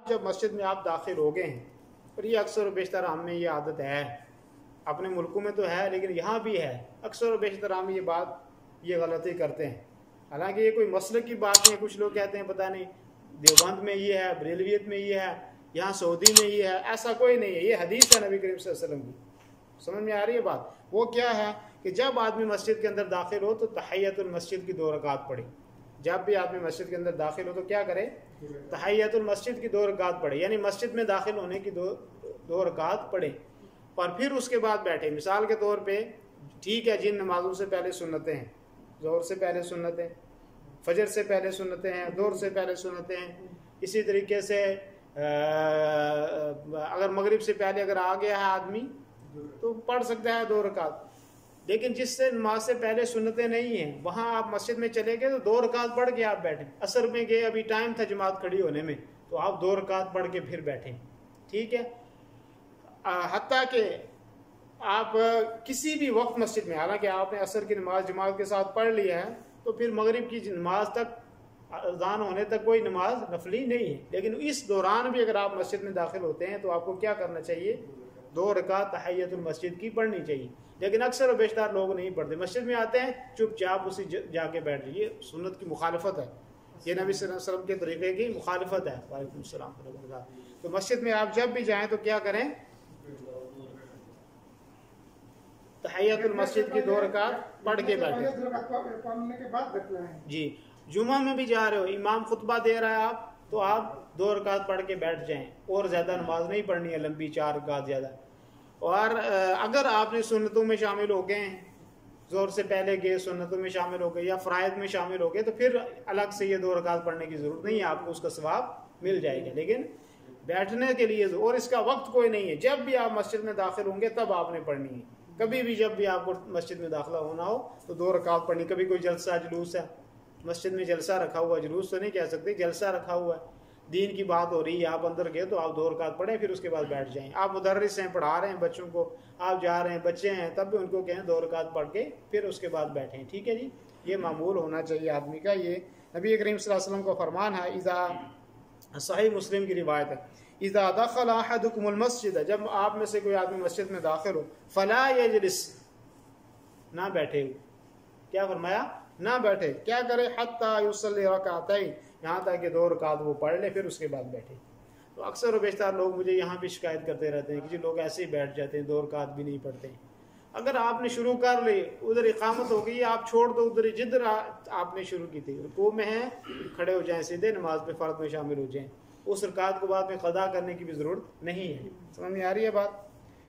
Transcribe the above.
जब मस्जिद में आप दाखिल हो गए हैं, और ये अक्सर और बेशतर हम में ये आदत है, अपने मुल्कों में तो है लेकिन यहाँ भी है, अक्सर और बेशतर हम ये गलती करते हैं। हालांकि ये कोई मसलक की बात नहीं है, कुछ लोग कहते हैं पता नहीं देवबंद में ये है, बरेलवियत में ये है, यहाँ सऊदी में ये है, ऐसा कोई नहीं है। ये हदीस है नबी करीम सल्लल्लाहु अलैहि वसल्लम की। समझ में आ रही है बात? वो क्या है कि जब आदमी मस्जिद के अंदर दाखिल हो तो तहियतुल मस्जिद की 2 रकात पढ़े। जब भी आदमी मस्जिद के अंदर दाखिल हो तो क्या करे? तहियतुल मस्जिद की 2 रकात पढ़े, यानी मस्जिद में दाखिल होने की दो रकात पढ़े और फिर उसके बाद बैठे। मिसाल के तौर पे ठीक है, जिन नमाजों से पहले सुन्नतें हैं, ज़ोहर से पहले सुन्नतें, फजर से पहले सुन्नतें हैं, दोहर से पहले सुन्नतें हैं, इसी तरीके से अगर मगरिब से पहले अगर आ गया है आदमी तो पढ़ सकता है 2 रकात। लेकिन जिससे नमाज से पहले सुन्नतें नहीं हैं, वहाँ आप मस्जिद में चले गए तो 2 रकात पढ़ के आप बैठे। असर में गए, अभी टाइम था जमात खड़ी होने में, तो आप 2 रकात पढ़ के फिर बैठे। ठीक है, हत्ता कि आप किसी भी वक्त मस्जिद में, हालांकि आपने असर की नमाज जमात के साथ पढ़ लिया है, तो फिर मगरिब की नमाज तक, अज़ान होने तक कोई नमाज नफली नहीं है। लेकिन इस दौरान भी अगर आप मस्जिद में दाखिल होते हैं तो आपको क्या करना चाहिए? 2 रकात तहियतुल मस्जिद की पढ़नी चाहिए। लेकिन अक्सर और बेशतर लोग नहीं पढ़ते, मस्जिद में आते हैं चुपचाप उसी जाके बैठ जाइए। सुन्नत की मुखालफत है, ये नबी सल्लल्लाहु अलैहि वसल्लम के तरीके की मुखालफत है। वालेकुम सलाम। तो मस्जिद में आप जब भी जाएं तो क्या करें? तहियतुल मस्जिद की 2 रकात पढ़ के बैठे जी। जुमा में भी जा रहे हो, इमाम खुतबा दे रहा है, आप तो आप 2 रकात पढ़ के बैठ जाएं, और ज़्यादा नमाज नहीं पढ़नी है लंबी, 4 रकात ज़्यादा। और अगर आपने सुन्नतों में शामिल हो गए हैं, ज़ोहर से पहले गए सुन्नतों में शामिल हो गए या फ़राइद में शामिल हो गए, तो फिर अलग से ये 2 रकात पढ़ने की ज़रूरत नहीं है, आपको उसका सवाब मिल जाएगा। लेकिन बैठने के लिए, और इसका वक्त कोई नहीं है, जब भी आप मस्जिद में दाखिल होंगे तब आपने पढ़नी है। कभी भी जब भी आपको मस्जिद में दाखिला होना हो तो 2 रकात पढ़नी। कभी कोई जलसा जुलूस है, मस्जिद में जलसा रखा हुआ, जुलूस तो नहीं कह सकते, जलसा रखा हुआ है, दीन की बात हो रही है, आप अंदर गए तो आप 2 रकात पढ़ें, फिर उसके बाद बैठ जाएं। आप मुदर्रिस हैं, पढ़ा रहे हैं बच्चों को, आप जा रहे हैं, बच्चे हैं, तब भी उनको कहें 2 रकात पढ़ के फिर उसके बाद बैठें। ठीक है जी, ये मामूल होना चाहिए आदमी का। ये नबी करीम सल्लल्लाहु अलैहि वसल्लम का फरमान है। इज़ा, सही मुस्लिम की रिवायत है, इज़ा दखल अहदुकुमुल मस्जिद, जब आप में से कोई आदमी मस्जिद में दाखिल हो, फला यजलिस, ना बैठे। क्या फरमाया? ना बैठे। क्या करे? हत्ता युसल्ली रकातैन, यहाँ तक कि 2 रकात वो पढ़ ले, फिर उसके बाद बैठे। तो अक्सर और बेशतर लोग मुझे यहाँ भी शिकायत करते रहते हैं कि जी लोग ऐसे ही बैठ जाते हैं, 2 रकात भी नहीं पढ़ते। अगर आपने शुरू कर ली, उधर इकामत हो गई, आप छोड़ दो उधर जिधर आपने शुरू की थी, रुकू में है, खड़े हो जाएं, सीधे नमाज पे फ़र्द में शामिल हो जाएं। उस रकात को बाद में क़ज़ा करने की भी ज़रूरत नहीं है। समझ में आ रही है बात?